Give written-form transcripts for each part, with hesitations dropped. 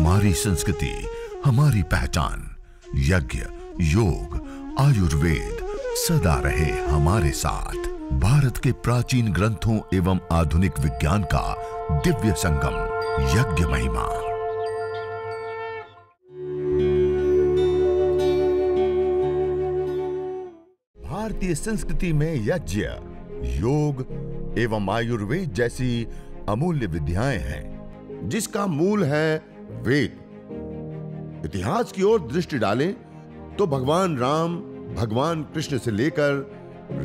हमारी संस्कृति, हमारी पहचान। यज्ञ, योग, आयुर्वेद सदा रहे हमारे साथ। भारत के प्राचीन ग्रंथों एवं आधुनिक विज्ञान का दिव्य संगम, यज्ञ महिमा। भारतीय संस्कृति में यज्ञ, योग एवं आयुर्वेद जैसी अमूल्य विद्याएं हैं, जिसका मूल है वेद। इतिहास की ओर दृष्टि डालें तो भगवान राम, भगवान कृष्ण से लेकर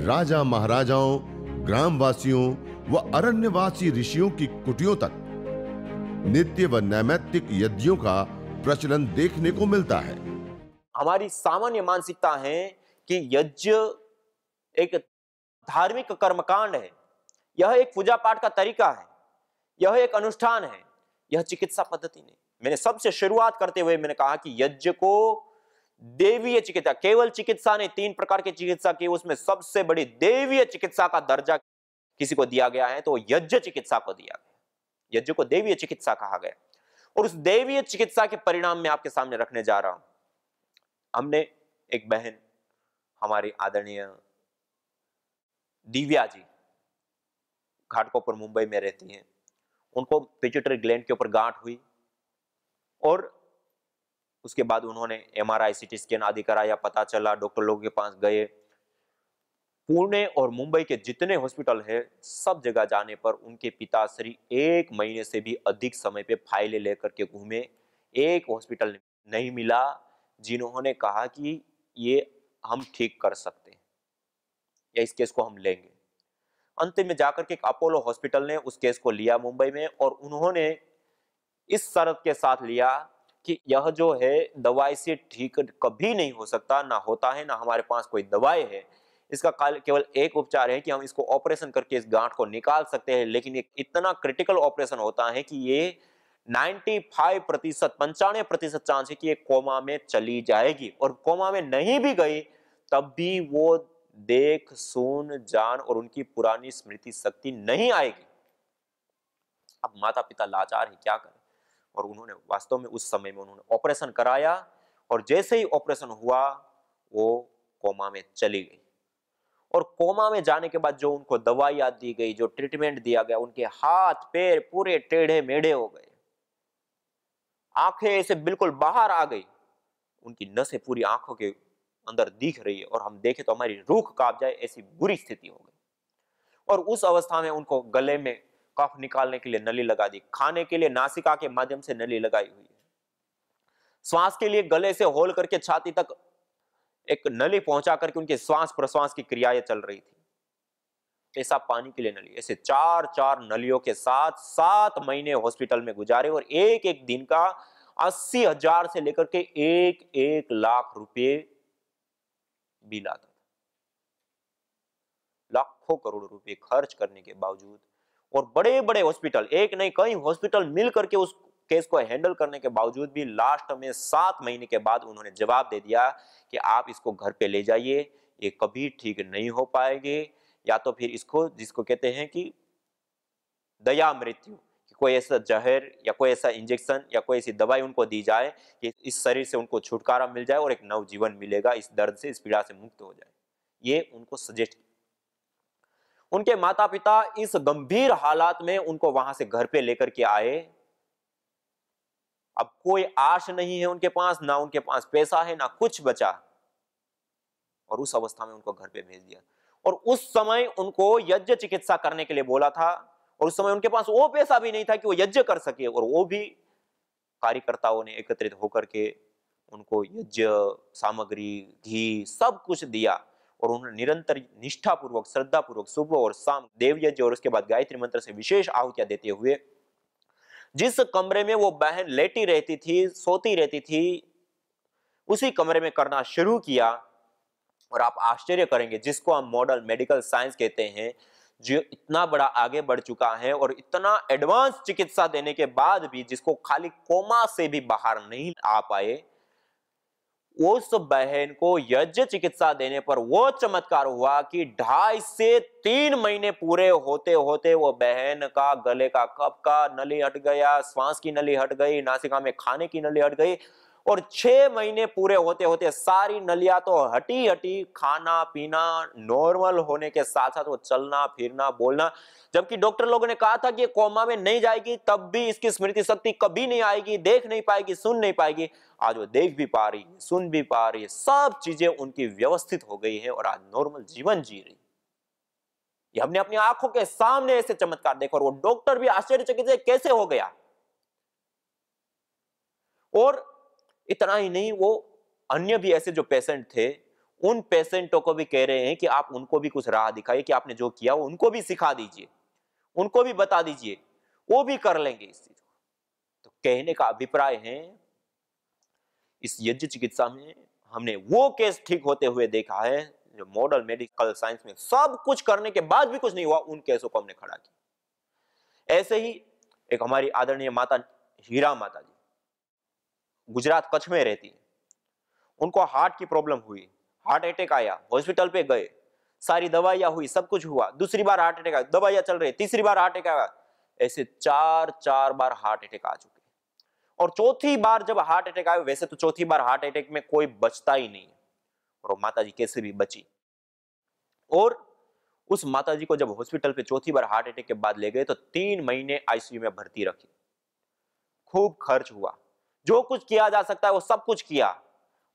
राजा महाराजाओं, ग्रामवासियों व अरण्यवासी ऋषियों की कुटियों तक नित्य व नैमित्तिक यज्ञों का प्रचलन देखने को मिलता है। हमारी सामान्य मानसिकता है कि यज्ञ एक धार्मिक कर्मकांड है, यह एक पूजा पाठ का तरीका है, यह एक अनुष्ठान है, यह चिकित्सा पद्धति नहीं। मैंने सबसे शुरुआत करते हुए मैंने कहा कि यज्ञ को देवीय चिकित्सा, केवल चिकित्सा ने 3 प्रकार की चिकित्सा की, उसमें सबसे बड़ी देवीय चिकित्सा का दर्जा किसी को दिया गया है तो यज्ञ चिकित्सा को दिया गया। यज्ञ को देवीय चिकित्सा कहा गया और उस देवीय चिकित्सा के परिणाम में आपके सामने रखने जा रहा हूं। हमने एक बहन, हमारी आदरणीय दिव्या जी, घाटकोपर मुंबई में रहती हैं, उनको पिट्यूटरी ग्लैंड के ऊपर गांठ हुई और उसके बाद उन्होंने MRI CT स्कैन आदि कराया, पता चला, डॉक्टर लोगों के पास गए। पुणे और मुंबई के जितने हॉस्पिटल है सब जगह जाने पर उनके पिताश्री 1 महीने से भी अधिक समय पे फाइलें लेकर के घूमे। एक हॉस्पिटल नहीं मिला जिन्होंने कहा कि ये हम ठीक कर सकते हैं या इस केस को हम लेंगे। अंतिम में जाकर के एक अपोलो हॉस्पिटल ने उस केस को लिया मुंबई में और उन्होंने इस शर्त के साथ लिया कि यह जो है दवाई से ठीक कभी नहीं हो सकता, ना होता है, ना हमारे पास कोई दवाई है। इसका केवल एक उपचार है कि हम इसको ऑपरेशन करके इस गांठ को निकाल सकते हैं, लेकिन एक इतना क्रिटिकल ऑपरेशन होता है कि ये 95% चांस है कि ये कोमा में चली जाएगी और कोमा में नहीं भी गई तब भी वो देख, सुन, जान और उनकी पुरानी स्मृति शक्ति नहीं आएगी। अब माता पिता लाचार है, क्या करें? और उन्होंने वास्तव में उस समय में उन्होंने ऑपरेशन कराया और जैसे ही ऑपरेशन हुआ वो कोमा में चली गई। और कोमा में जाने के बाद जो उनको दवाइयां दी गई, जो ट्रीटमेंट दिया गया, उनके हाथ पैर पूरे टेढ़े मेढ़े हो गए, आंखें ऐसे बिल्कुल बाहर आ गई, उनकी नसें पूरी आंखों के अंदर दिख रही है और हम देखें तो हमारी रूह कांप जाए, ऐसी बुरी स्थिति हो गई। और उस अवस्था में उनको गले में कफ निकालने के लिए नली लगा दी, खाने के लिए नासिका के माध्यम से नली लगाई हुई है, श्वास के लिए गले से होल करके छाती तक एक नली पहुंचा करके उनके श्वास प्रश्वास की क्रियाएं चल रही थी, पेशाब पानी के लिए नली, ऐसे 4 नलियों के साथ 7 महीने हॉस्पिटल में गुजारे और एक एक दिन का 80,000 से लेकर के 1 लाख रुपए बिल आता था। लाखों करोड़ रुपए खर्च करने के बावजूद और बड़े बड़े हॉस्पिटल, एक नहीं कई हॉस्पिटल मिल करके उस केस को हैंडल करने के बावजूद भी लास्ट में 7 महीने के बाद उन्होंने जवाब दे दिया कि आप इसको घर पे ले जाइए, ये कभी ठीक नहीं हो पाएंगे, या तो फिर इसको, जिसको कहते हैं कि दया मृत्यु, कि कोई ऐसा जहर या कोई ऐसा इंजेक्शन या कोई ऐसी दवाई उनको दी जाए कि इस शरीर से उनको छुटकारा मिल जाए और एक नव जीवन मिलेगा, इस दर्द से, इस पीड़ा से मुक्त हो जाए। ये उनको सजेस्ट किया। उनके माता पिता इस गंभीर हालात में उनको वहां से घर पे लेकर के आए। अब कोई आश नहीं है उनके पास, ना उनके पास पैसा है, ना कुछ बचा, और उस अवस्था में उनको घर पे भेज दिया। और उस समय उनको यज्ञ चिकित्सा करने के लिए बोला था और उस समय उनके पास वो पैसा भी नहीं था कि वो यज्ञ कर सके, और वो भी कार्यकर्ताओं ने एकत्रित होकर के उनको यज्ञ सामग्री, घी, सब कुछ दिया और उन्होंने निरंतर निष्ठापूर्वक, श्रद्धापूर्वक सुबह और शाम देव यज्ञ और उसके बाद गायत्री मंत्र से विशेष आहुतियां देते हुए जिस कमरे में वो बहन लेटी रहती थी, सोती रहती थी, उसी कमरे में करना शुरू किया। और आप आश्चर्य करेंगे, जिसको हम मॉडर्न मेडिकल साइंस कहते हैं, जो इतना बड़ा आगे बढ़ चुका है और इतना एडवांस चिकित्सा देने के बाद भी जिसको खाली कोमा से भी बाहर नहीं आ पाए, उस बहन को यज्ञ चिकित्सा देने पर वो चमत्कार हुआ कि 2.5 से 3 महीने पूरे होते होते वो बहन का गले का कफ का नली हट गया, श्वास की नली हट गई, नासिका में खाने की नली हट गई, और 6 महीने पूरे होते होते सारी नलियां तो हटी हटी, खाना पीना नॉर्मल होने के साथ साथ वो चलना फिरना बोलना। जबकि डॉक्टर लोगों ने कहा था कि ये कोमा में नहीं जाएगी, तब भी इसकी स्मृति शक्ति कभी नहीं आएगी, देख नहीं पाएगी, सुन नहीं पाएगी। आज वो देख भी पा रही है, सुन भी पा रही है, सब चीजें उनकी व्यवस्थित हो गई है और आज नॉर्मल जीवन जी रही। ये हमने अपनी आंखों के सामने ऐसे चमत्कार देखा और वो डॉक्टर भी आश्चर्यचकित है कैसे हो गया। और इतना ही नहीं, वो अन्य भी ऐसे जो पेशेंट थे, उन पेशेंटों को भी कह रहे हैं कि आप उनको भी कुछ राह दिखाइए कि आपने जो किया वो उनको भी सिखा दीजिए, उनको भी बता दीजिए, वो भी कर लेंगे इस चीज को। तो कहने का अभिप्राय है, इस यज्ञ चिकित्सा में हमने वो केस ठीक होते हुए देखा है जो मॉडर्न मेडिकल साइंस में सब कुछ करने के बाद भी कुछ नहीं हुआ, उन केसों को हमने खड़ा किया। ऐसे ही एक हमारी आदरणीय माता हीरा माता जी गुजरात कच्छ में रहती है। उनको हार्ट की प्रॉब्लम हुई, हार्ट अटैक आया, हॉस्पिटल पे गए, सारी दवाइयां हुई, सब कुछ हुआ, दूसरी बार हार्ट अटैक आया, दवाइयां चल रही, तीसरी बार हार्ट अटैक आया, ऐसे 4 बार हार्ट अटैक आ चुके। और चौथी बार जब हार्ट अटैक आया, वैसे तो चौथी बार हार्ट अटैक में कोई बचता ही नहीं, और माता जी कैसे भी बची। और उस माता जी को जब हॉस्पिटल पे चौथी बार हार्ट अटैक के बाद ले गए तो 3 महीने आईसीयू में भर्ती रखी, खूब खर्च हुआ, जो कुछ किया जा सकता है वो सब कुछ किया,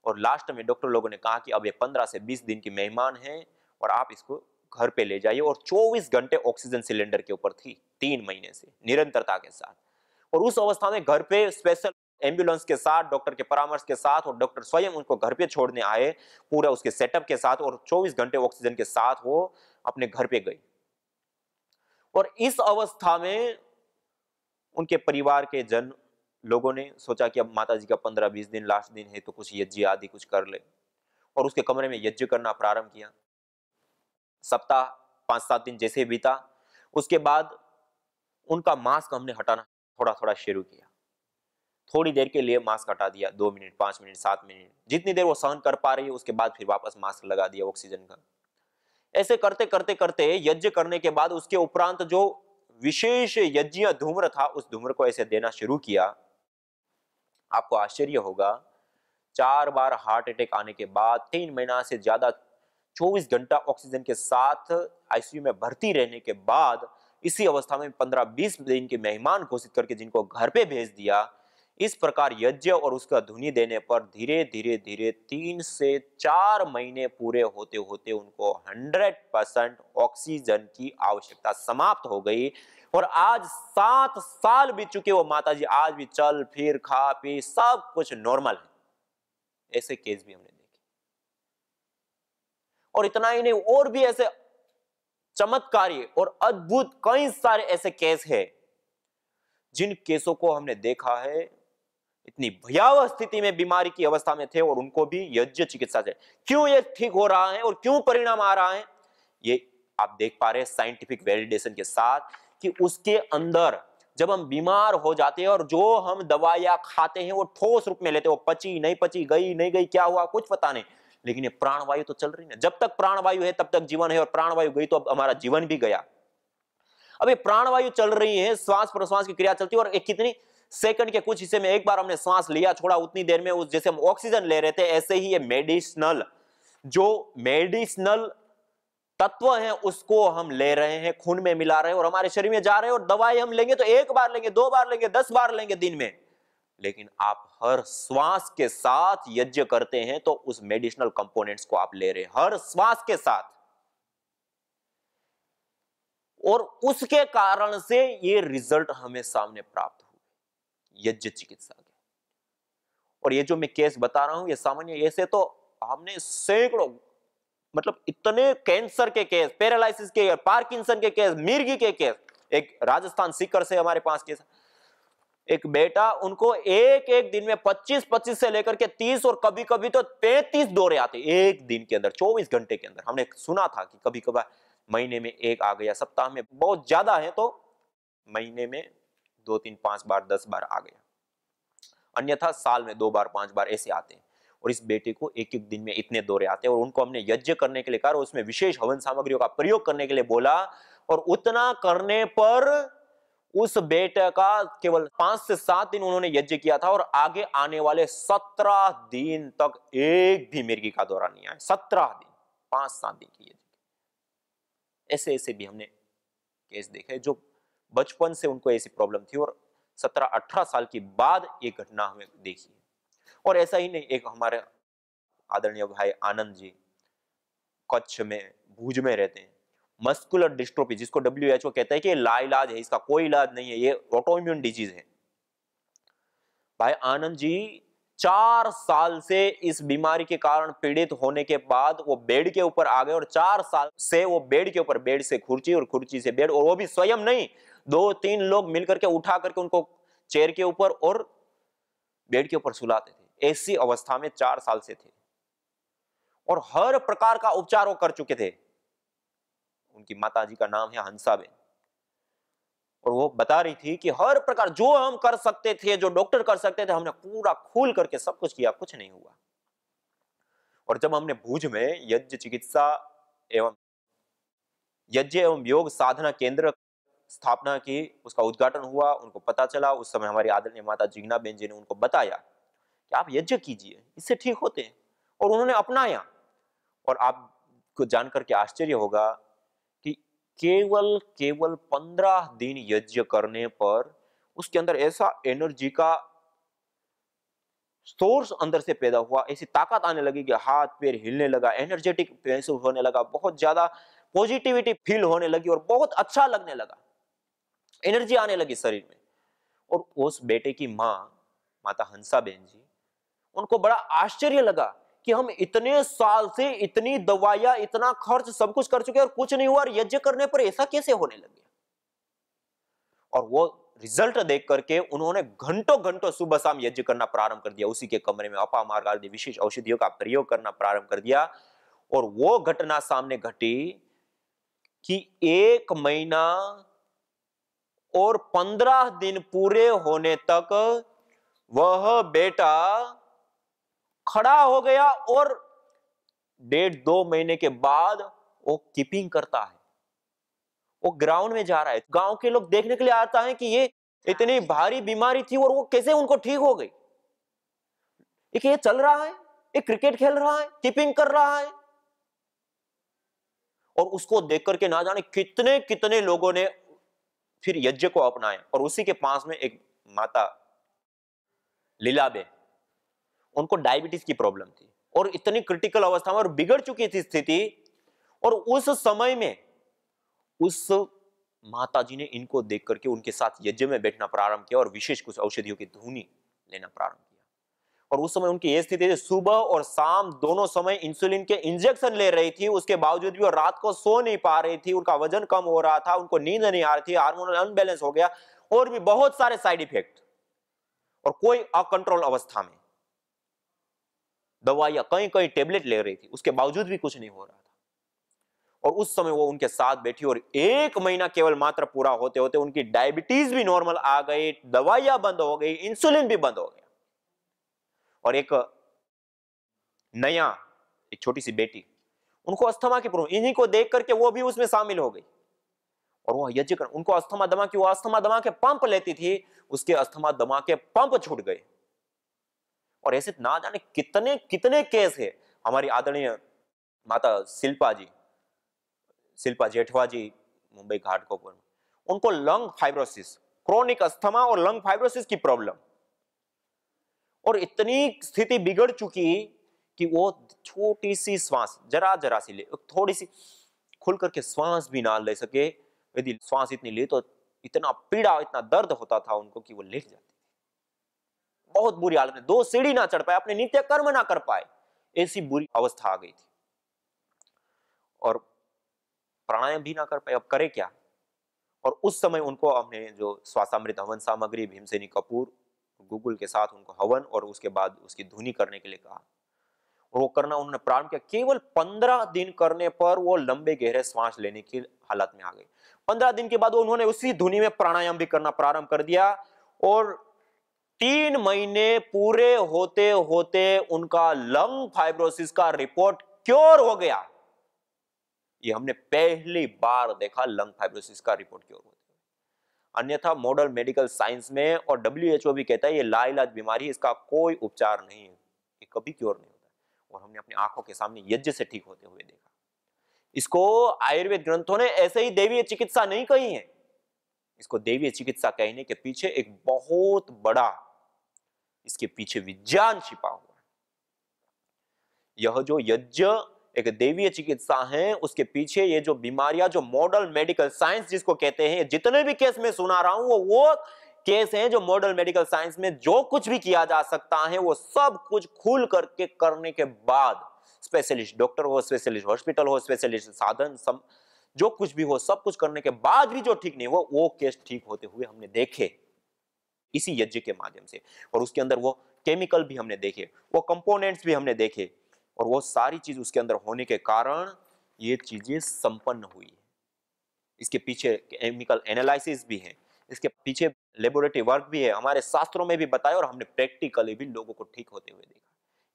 और लास्ट में डॉक्टर लोगों ने कहा कि अब ये 15 से 20 दिन की मेहमान है और आप इसको घर पे ले जाइए। और 24 घंटे ऑक्सीजन सिलेंडर के ऊपर थी 3 महीने से निरंतरता के साथ। और उस अवस्था में घर पे स्पेशल एम्बुलेंस के साथ, डॉक्टर के परामर्श के साथ, और डॉक्टर स्वयं उनको घर पे छोड़ने आए पूरा उसके सेटअप के साथ, और 24 घंटे ऑक्सीजन के साथ वो अपने घर पे गई। और इस अवस्था में उनके परिवार के जन लोगों ने सोचा कि अब माता जी का 15-20 दिन लास्ट दिन है तो कुछ यज्ञ आदि कुछ कर ले, और उसके कमरे में यज्ञ करना प्रारंभ किया। सप्ताह 5-7 दिन जैसे बीता, उसके बाद उनका मास्क हमने हटाना थोड़ा थोड़ा शुरू किया। थोड़ी देर के लिए मास्क हटा दिया, 2 मिनट, 5 मिनट, 7 मिनट, जितनी देर वो सहन कर पा रही है, उसके बाद फिर वापस मास्क लगा दिया ऑक्सीजन का। ऐसे करते करते करते यज्ञ करने के बाद उसके उपरांत जो विशेष यज्ञ धूम्र था, उस धूम्र को ऐसे देना शुरू किया। आपको आश्चर्य होगा, 4 बार हार्ट अटैक आने के बाद 3 महीना से ज्यादा 24 घंटा ऑक्सीजन के साथ आईसीयू में भर्ती रहने के बाद इसी अवस्था में 15-20 दिन के मेहमान घोषित करके जिनको घर पे भेज दिया, इस प्रकार यज्ञ और उसका धुनी देने पर धीरे धीरे धीरे 3 से 4 महीने पूरे होते होते उनको 100% ऑक्सीजन की आवश्यकता समाप्त हो गई। और आज 7 साल बीत चुके, वो माता जी आज भी चल फिर खा पी सब कुछ नॉर्मल है। ऐसे केस भी हमने देखे। और इतना ही नहीं, और भी ऐसे चमत्कारी और अद्भुत कई सारे ऐसे केस हैं जिन केसों को हमने देखा है इतनी भयावह स्थिति में बीमारी की अवस्था में थे और उनको भी यज्ञ चिकित्सा से क्यों ये ठीक हो रहा है और क्यों परिणाम आ रहा है, ये आप देख पा रहे हैं साइंटिफिक वैलिडेशन के साथ कि उसके अंदर जब हम बीमार हो जाते हैं और जो हम दवाइयां खाते हैं वो ठोस रूप में लेते हैं, वो पची नहीं पची, गई नहीं गई, क्या हुआ कुछ पता नहीं, लेकिन ये प्राणवायु तो चल रही है। जब तक प्राणवायु है तब तक जीवन है, और प्राणवायु गई तो अब हमारा जीवन भी गया। अब ये प्राणवायु चल रही है, श्वास प्रश्वास की क्रिया चलती है, और एक कितनी सेकंड के कुछ हिस्से में एक बार हमने सांस लिया छोड़ा, उतनी देर में उस जैसे हम ऑक्सीजन ले रहे थे, ऐसे ही ये मेडिसिनल जो मेडिसिनल तत्व है उसको हम ले रहे हैं, खून में मिला रहे हैं और हमारे शरीर में जा रहे हैं। और दवाई हम लेंगे तो 1 बार लेंगे, 2 बार लेंगे, 10 बार लेंगे दिन में, लेकिन आप हर श्वास के साथ यज्ञ करते हैं तो उस मेडिसिनल कंपोनेंट्स को आप ले रहे हैं हर श्वास के साथ, और उसके कारण से ये रिजल्ट हमें सामने प्राप्त हुए यज्ञ चिकित्सा के। और ये जो मैं केस बता रहा हूं ये सामान्य, ऐसे तो हमने सैकड़ों, मतलब इतने कैंसर के केस, पैरालिसिस के, पार्किंसन के केस, मिर्गी के केस, एक राजस्थान सीकर से हमारे पास केस, एक बेटा उनको एक एक दिन में 25 से लेकर के 30 और कभी कभी तो 35 दौरे आते एक दिन के अंदर, 24 घंटे के अंदर। हमने सुना था कि कभी कभार महीने में 1 आ गया, सप्ताह में बहुत ज्यादा है तो महीने में 2, 3, 5 बार, 10 बार आ गया, अन्यथा साल में 2 बार, 5 बार ऐसे आते हैं। और इस बेटे को एक एक दिन में इतने दौरे आते हैं, और उनको हमने यज्ञ करने के लिए कहा और उसमें विशेष हवन सामग्रियों का प्रयोग करने के लिए बोला, और उतना करने पर उस बेटे का केवल 5 से 7 दिन उन्होंने यज्ञ किया था, और आगे आने वाले 17 दिन तक एक भी मिर्गी का दौरा नहीं आया। 17 दिन, 5-7 दिन की यज्ञ। ऐसे ऐसे भी हमने केस देखे जो बचपन से उनको ऐसी प्रॉब्लम थी, और 17-18 साल के बाद ये घटना हमें देखी। और ऐसा ही नहीं, एक हमारे आदरणीय भाई आनंद जी कच्छ में, भुज में रहते हैं, मस्कुलर डिस्ट्रोफी, जिसको WHO कहता है कि लाइलाज है, इसका कोई इलाज नहीं है, ये ऑटोइम्यून डिजीज है। भाई आनंद जी 4 साल से इस बीमारी के कारण पीड़ित होने के बाद वो बेड के ऊपर आ गए, और 4 साल से वो बेड के ऊपर, बेड से कुर्सी और कुर्सी से बेड, और वो भी स्वयं नहीं, 2-3 लोग मिलकर के उठा करके उनको चेयर के ऊपर और बेड के ऊपर सुलाते थे। ऐसी अवस्था में 4 साल से थे, और हर प्रकार का उपचार वो कर चुके थे। उनकी माताजी का नाम है हंसाबेन, और वो बता रही थी कि हर प्रकार जो हम कर सकते थे, जो डॉक्टर कर सकते थे, हमने पूरा खोल करके सब कुछ किया, कुछ नहीं हुआ। और जब हमने भुज में यज्ञ चिकित्सा एवं यज्ञ एवं योग साधना केंद्र स्थापना की, उसका उद्घाटन हुआ, उनको पता चला, उस समय हमारी आदरणीय माता जिग्ना बेन जी ने उनको बताया कि आप यज्ञ कीजिए, इससे ठीक होते हैं, और उन्होंने अपनाया। और आपको जानकर के आश्चर्य होगा कि केवल 15 दिन यज्ञ करने पर उसके अंदर ऐसा एनर्जी का सोर्स अंदर से पैदा हुआ, ऐसी ताकत आने लगी कि हाथ पैर हिलने लगा, एनर्जेटिक महसूस होने लगा, बहुत ज्यादा पॉजिटिविटी फील होने लगी, और बहुत अच्छा लगने लगा, एनर्जी आने लगी शरीर में। और उस बेटे की मां, माता हंसाबेन जी, उनको बड़ा आश्चर्य लगा कि हम इतने साल से इतनी दवाइयां, इतना खर्च, सब कुछ कर चुके और कुछ नहीं हुआ, और यज्ञ करने पर ऐसा कैसे होने लग गया। और वो रिजल्ट देख करके उन्होंने घंटों घंटों सुबह शाम यज्ञ करना प्रारंभ कर दिया, उसी के कमरे में अपामार्ग आदि विशेष औषधियों का प्रयोग करना प्रारंभ कर दिया। और वो घटना सामने घटी कि 1 महीना और 15 दिन पूरे होने तक वह बेटा खड़ा हो गया, और 1.5-2 महीने के बाद वो कीपिंग करता है, वो ग्राउंड में जा रहा है। गांव के लोग देखने के लिए आता है कि ये इतनी भारी बीमारी थी और वो कैसे उनको ठीक हो गई। ये चल रहा है, ये क्रिकेट खेल रहा है, कीपिंग कर रहा है, और उसको देख करके ना जाने कितने कितने लोगों ने फिर यज्ञ को अपनाया। और उसी के पास में एक माता लीलाबेन, उनको डायबिटीज की प्रॉब्लम थी, और इतनी क्रिटिकल अवस्था में और बिगड़ चुकी थी स्थिति। और उस समय में उस माताजी ने इनको देख करके उनके साथ यज्ञ में बैठना प्रारंभ किया, और विशेष कुछ औषधियों की धुनी लेना प्रारंभ किया। और उस समय उनकी यह स्थिति थी, सुबह और शाम दोनों समय इंसुलिन के इंजेक्शन ले रही थी, उसके बावजूद भी वो रात को सो नहीं पा रही थी, उनका वजन कम हो रहा था, उनको नींद नहीं आ रही थी, हार्मोनल अनबैलेंस हो गया, और भी बहुत सारे साइड इफेक्ट, और कोई अकंट्रोल अवस्था में दवाइयां, कई कई टेबलेट ले रही थी, उसके बावजूद भी कुछ नहीं हो रहा था। और उस समय वो उनके साथ बैठी, और 1 महीना केवल मात्र पूरा होते होते उनकी डायबिटीज भी नॉर्मल आ गई, दवाइयां बंद हो गई, इंसुलिन भी बंद हो गया। और एक छोटी सी बेटी, उनको अस्थमा की प्रॉब्लम, इन्हीं को देख करके वो भी उसमें शामिल हो गई, और वो यज्ञ कर, उनको अस्थमा दमा की, वो अस्थमा दमा के पंप लेती थी, उसके अस्थमा दमा के पंप छूट गए। और ऐसे ना जाने कितने कितने केस है। हमारी आदरणीय माता शिल्पा जेठवा जी, मुंबई घाटकोपर में, उनको लंग फाइब्रोसिस, क्रोनिक अस्थमा और लंग फाइब्रोसिस की प्रॉब्लम, और इतनी स्थिति बिगड़ चुकी कि वो छोटी सी श्वास, जरा सी ले, थोड़ी सी खुल करके श्वास भी ना ले सके। यदि श्वास इतनी ले तो इतना पीड़ा, इतना दर्द होता था उनको कि वो लेट जाती थी। बहुत बुरी हालत में, 2 सीढ़ी ना चढ़ पाए, अपने नित्य कर्म ना कर पाए, ऐसी बुरी अवस्था आ गई थी। और प्राणायाम भी ना कर पाए, अब करे क्या। और उस समय उनको हमने जो श्वासामृत हवन सामग्री, भीमसेनी कपूर, गूगल के साथ उनको हवन और उसके बाद उसकी धुनी करने के लिए कहा, और वो करना उन्होंने प्रारंभ किया। केवल 15 दिन करने पर वो लंबे गहरे सांस लेने की हालत में आ गई। 15 दिन के बाद उन्होंने उसी धुनी में प्राणायाम भी करना प्रारंभ कर दिया, और 3 महीने पूरे होते होते उनका लंग फाइब्रोसिस का रिपोर्ट क्योर हो गया। ये हमने पहली बार देखा, लंग फाइब्रोसिस का रिपोर्ट क्योर होते हुए। अन्यथा मॉडर्न मेडिकल साइंस में और डब्ल्यूएचओ भी कहता है ये लाइलाज बीमारी है, इसका कोई उपचार नहीं है, ये कभी क्योर नहीं होता। और हमने अपनी आंखों के सामने यज्ञ से ठीक होते हुए देखा। इसको आयुर्वेद ग्रंथों ने ऐसे ही दैवीय चिकित्सा नहीं कही है, इसको दैवीय चिकित्सा कहने के पीछे एक बहुत बड़ा इसके पीछे विज्ञान छिपा हुआ है। यह जो यज्ञ एक दैवीय चिकित्सा है, उसके पीछे ये जो बीमारियां, जो मॉडर्न मेडिकल साइंस जिसको कहते हैं, जितने भी केस में सुना रहा हूं वो केस हैं जो मॉडर्न मेडिकल साइंस में जो कुछ भी किया जा सकता है वो सब कुछ खुल करके करने के बाद, स्पेशलिस्ट डॉक्टर हो, स्पेशलिस्ट हॉस्पिटल हो, स्पेशलिस्ट साधन जो कुछ भी हो, सब कुछ करने के बाद भी जो ठीक नहीं हुआ, वो केस ठीक होते हुए हमने देखे इसी यज्ञ के माध्यम से। और उसके अंदर वो केमिकल भी हमने देखे, वो कंपोनेंट्स भी हमने देखे, और वो सारी चीज उसके अंदर होने के कारण ये चीजें संपन्न हुई है। इसके पीछे केमिकल एनालिसिस भी है, इसके पीछे लेबोरेटरी वर्क भी है, हमारे शास्त्रों में भी बताया और हमने प्रैक्टिकली भी लोगों को ठीक होते हुए देखा।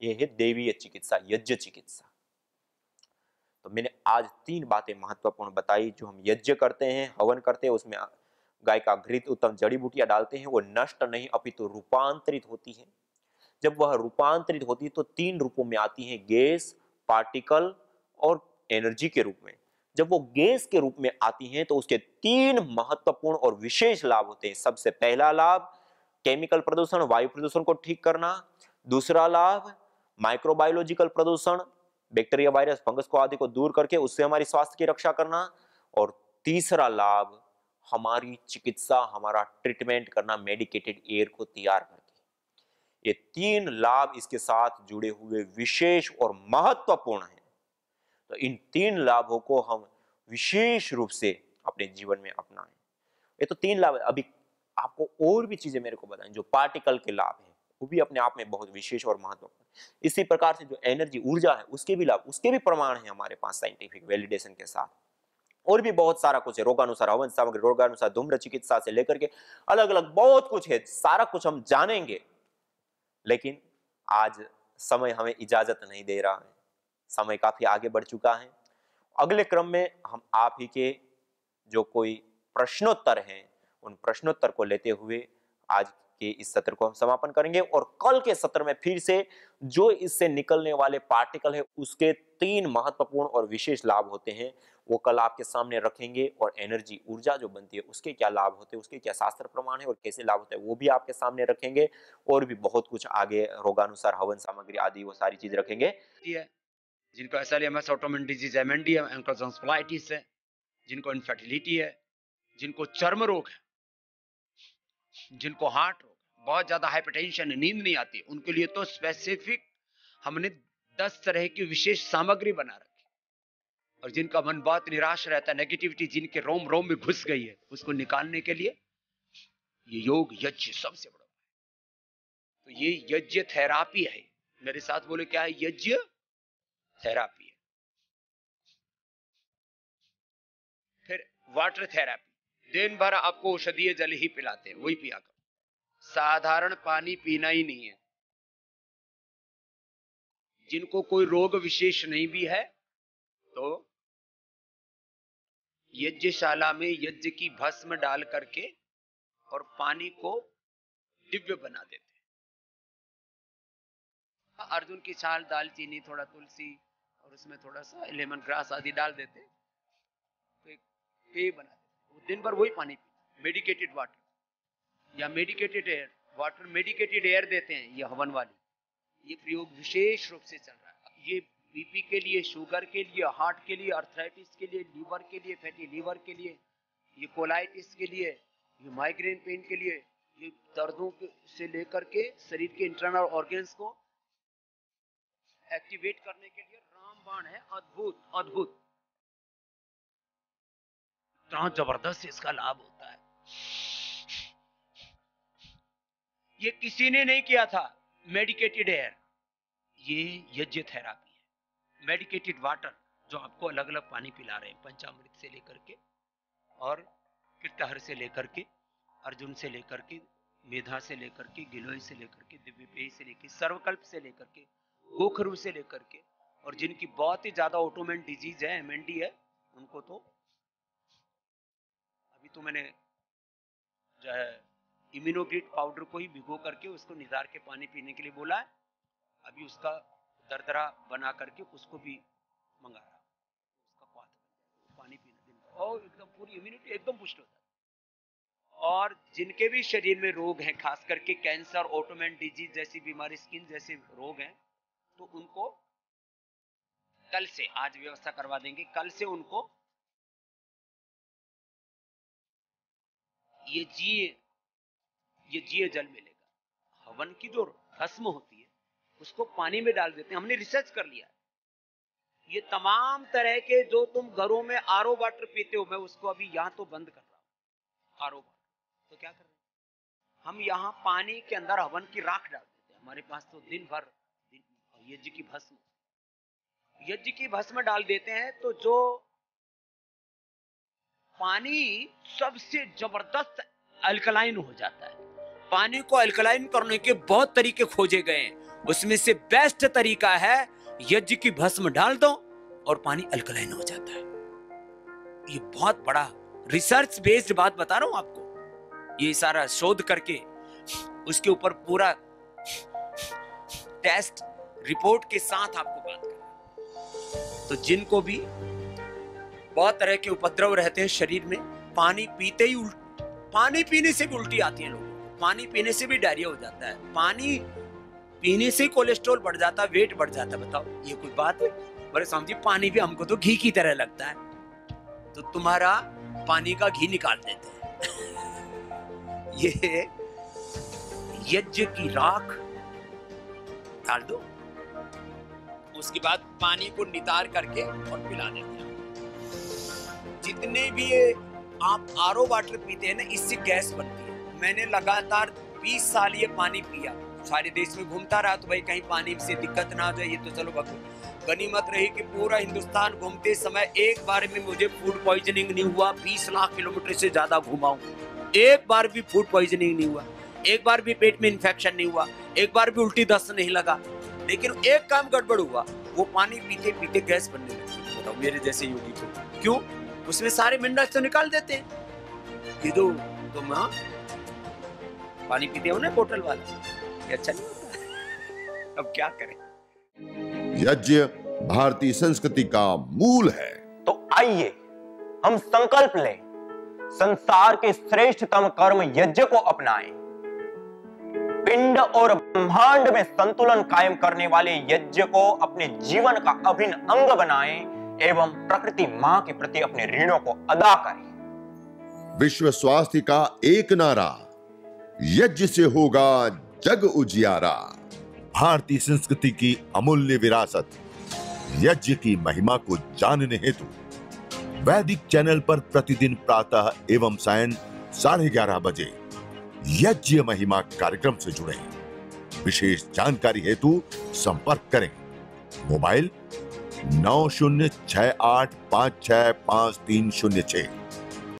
ये है दैवीय चिकित्सा, यज्ञ चिकित्सा। तो मैंने आज 3 बातें महत्वपूर्ण बताई। जो हम यज्ञ करते हैं, हवन करते हैं, उसमें गाय का घृत उत्तम जड़ी बूटियां डालते हैं, वो नष्ट नहीं अपितु रूपांतरित होती है। जब वह रूपांतरित होती है तो 3 रूपों में आती है, गैस, पार्टिकल और एनर्जी के रूप में। जब वो गैस के रूप में आती हैं तो उसके 3 महत्वपूर्ण और विशेष लाभ होते हैं। सबसे पहला लाभ केमिकल प्रदूषण, वायु प्रदूषण को ठीक करना। दूसरा लाभ माइक्रोबायोलॉजिकल प्रदूषण, बैक्टीरिया, वायरस, फंगस को आदि को दूर करके उससे हमारी स्वास्थ्य की रक्षा करना। और तीसरा लाभ हमारी चिकित्सा, हमारा ट्रीटमेंट करना, मेडिकेटेड एयर को तैयार करके। ये 3 लाभ इसके साथ जुड़े हुए विशेष और महत्वपूर्ण हैं। तो इन 3 लाभों को हम विशेष रूप से अपने जीवन में अपनाएं। ये तो 3 लाभ है। अभी आपको और भी चीजें मेरे को बताएं जो पार्टिकल के लाभ हैं, वो भी अपने आप में बहुत विशेष और महत्वपूर्ण। इसी प्रकार से जो एनर्जी, ऊर्जा है, उसके भी लाभ, उसके भी प्रमाण है हमारे पास साइंटिफिक वैलिडेशन के साथ। और भी बहुत सारा कुछ है, रोगानुसार हवन सामग्री, रोगानुसार धूम्र चिकित्सा से लेकर के अलग अलग बहुत कुछ है। सारा कुछ हम जानेंगे, लेकिन आज समय हमें इजाजत नहीं दे रहा है। समय काफी आगे बढ़ चुका है। अगले क्रम में हम आप ही के जो कोई प्रश्नोत्तर हैं, उन प्रश्नोत्तर को लेते हुए आज के इस सत्र को हम समापन करेंगे। और कल के सत्र में फिर से जो इससे निकलने वाले पार्टिकल है, उसके 3 महत्वपूर्ण और विशेष लाभ होते हैं, वो कल आपके सामने रखेंगे। और एनर्जी, ऊर्जा जो बनती है, उसके क्या लाभ होते हैं, उसके क्या शास्त्र प्रमाण है और कैसे लाभ होते हैं, वो भी आपके सामने रखेंगे। और भी बहुत कुछ आगे रोगानुसार हवन सामग्री आदि वो सारी चीज रखेंगे। जिनको एसएलएमएस, ऑटोइम्यून डिजीज, एमएनडी है, एंकोजोस्प्लाइटिस है, जिनको इनफर्टिलिटी है, जिनको चर्म रोग है, जिनको हार्ट रोग, बहुत ज्यादा हाइपरटेंशन, नींद नहीं आती, उनके लिए तो स्पेसिफिक हमने 10 तरह की विशेष सामग्री बना रखी। और जिनका मन बहुत निराश रहता है, नेगेटिविटी जिनके रोम रोम में घुस गई है, उसको निकालने के लिए ये योग यज्ञ सबसे बड़ा है। तो ये यज्ञ थेरापी है। मेरे साथ बोले क्या है? यज्ञ थेरापी है। फिर वाटर थेरापी, दिन भर आपको औषधीय जल ही पिलाते हैं, वही पिया करो, साधारण पानी पीना ही नहीं है। जिनको कोई रोग विशेष नहीं भी है तो यज्ञशाला में यज्ञ की भस्म डाल करके और पानी को दिव्य बना देते हैं। अर्जुन की छाल, दालचीनी, थोड़ा तुलसी और उसमें थोड़ा सा लेमन ग्रास आदि डाल देते, तो एक पेय बना देते। वो दिन भर वही पानी पीते। मेडिकेटेड वाटर या medicated air, water medicated air देते हैं ये हवन वाली। ये प्रयोग विशेष रूप से चल रहा है। ये बीपी के लिए, शुगर के लिए, हार्ट के लिए, अर्थराइटिस के लिए, लीवर के लिए, फैटी लीवर के लिए, ये कोलाइटिस के लिए, ये माइग्रेन पेन के लिए, ये दर्दों से लेकर के शरीर के इंटरनल ऑर्गन्स को एक्टिवेट करने के लिए रामबाण है। अद्भुत अद्भुत, इतना जबरदस्त इसका लाभ होता है। ये किसी ने नहीं किया था। मेडिकेटेड एयर, ये यज्ञ थेरापी है। मेडिकेटेड वाटर, जो आपको अलग अलग पानी पिला रहे हैं, पंचामृत से लेकर के और किरतहर से लेकर के, अर्जुन से लेकर के, मेधा से लेकर के, गिलोय से लेकर के, दिव्यपेय से लेकर, सर्वकल्प से लेकर के, गोखरू से लेकर के, और जिनकी बहुत ही ज्यादा ऑटोमेन डिजीज है, एमएनडी है, उनको तो अभी तो मैंने जो है इम्यूनोग्रिड पाउडर को ही भिगो करके उसको निधार के पानी पीने के लिए बोला है। अभी उसका दरदरा बना करके उसको भी मंगा रहा, उसका क्वाथ पानी पीना दिन भर, और एकदम पूरी इम्यूनिटी एकदम पुष्ट हो जाती है। और जिनके भी शरीर में रोग हैं, खास करके कैंसर, ऑटोमेन डिजीज जैसी बीमारी, स्किन जैसे रोग हैं, तो उनको कल से, आज व्यवस्था करवा देंगे, कल से उनको ये जिए जल मिलेगा। हवन की जो भस्म होती है उसको पानी में डाल देते हैं, हमने रिसर्च कर लिया। ये तमाम तरह के जो तुम घरों में आरओ वाटर पीते हो, मैं उसको अभी यहाँ तो बंद कर रहा हूँ आरओ वाटर। तो क्या कर रहे हैं हम, यहाँ पानी के अंदर हवन की राख डाल देते हैं। हमारे पास तो दिन भर यज्ञ की भस्म डाल देते हैं, तो जो पानी सबसे जबरदस्त अल्कलाइन हो जाता है। पानी को अल्कलाइन करने के बहुत तरीके खोजे गए हैं, उसमें से बेस्ट तरीका है यज्ञ की भस्म डाल दो और पानी अल्कलाइन हो जाता है। ये बहुत बड़ा रिसर्च बेस्ड बात बता रहा हूं आपको, ये सारा शोध करके उसके ऊपर पूरा टेस्ट रिपोर्ट के साथ आपको बात करना। तो जिनको भी बहुत तरह के उपद्रव रहते हैं शरीर में, पानी पीते ही पानी पीने से भी उल्टी आती है लोगों को, पानी पीने से भी डायरिया हो जाता है, पानी पीने से कोलेस्ट्रॉल बढ़ जाता है, वेट बढ़ जाता है। बताओ ये कोई बात है? बड़े स्वामी जी, पानी भी हमको तो घी की तरह लगता है, तो तुम्हारा पानी का घी निकाल देते हैं। ये यज्ञ की राख डाल दो, उसके बाद पानी को नितार करके और पिला देते हैं। जितने भी ये आप आरओ वाटर पीते हैं ना, इससे गैस बनती है। मैंने लगातार 20 साल ये पानी पिया, सारे देश में घूमता रहा, तो भाई कहीं पानी से दिक्कत ना आ जाए, ये तो चलो गनीमत रही कि पूरा हिंदुस्तान घूमते समय एक बार भी मुझे फूड पॉइजनिंग नहीं हुआ। 20 लाख किलोमीटर से ज्यादा घूमा हूं, एक बार भी फूड पॉइजनिंग नहीं हुआ, एक बार भी पेट में इंफेक्शन नहीं हुआ, एक बार भी उल्टी दस्त नहीं लगा। लेकिन एक काम गड़बड़ हुआ, वो पानी पीते पीते गैस बनने लगी। बताओ मेरे जैसे योगी को क्यों? उसमें सारे मिनरल्स तो निकाल देते हैं। ये जो तुम पानी पीते हो ना बोतल वाला, ये अच्छा नहीं होता। अब क्या करें? यज्ञ भारतीय संस्कृति का मूल है। तो आइए हम संकल्प लें, संसार के श्रेष्ठतम कर्म यज्ञ को अपनाएं, पिंड और ब्रह्मांड में संतुलन कायम करने वाले यज्ञ को अपने जीवन का अभिन्न अंग बनाएं एवं प्रकृति मां के प्रति अपने ऋणों को अदा करें। विश्व स्वास्थ्य का एक नारा, यज्ञ से होगा जग उजियारा। भारतीय संस्कृति की अमूल्य विरासत यज्ञ की महिमा को जानने हेतु वैदिक चैनल पर प्रतिदिन प्रातः एवं सायं 11:30 बजे यज्ञ महिमा कार्यक्रम से जुड़े। विशेष जानकारी हेतु संपर्क करें। मोबाइल 9068565306।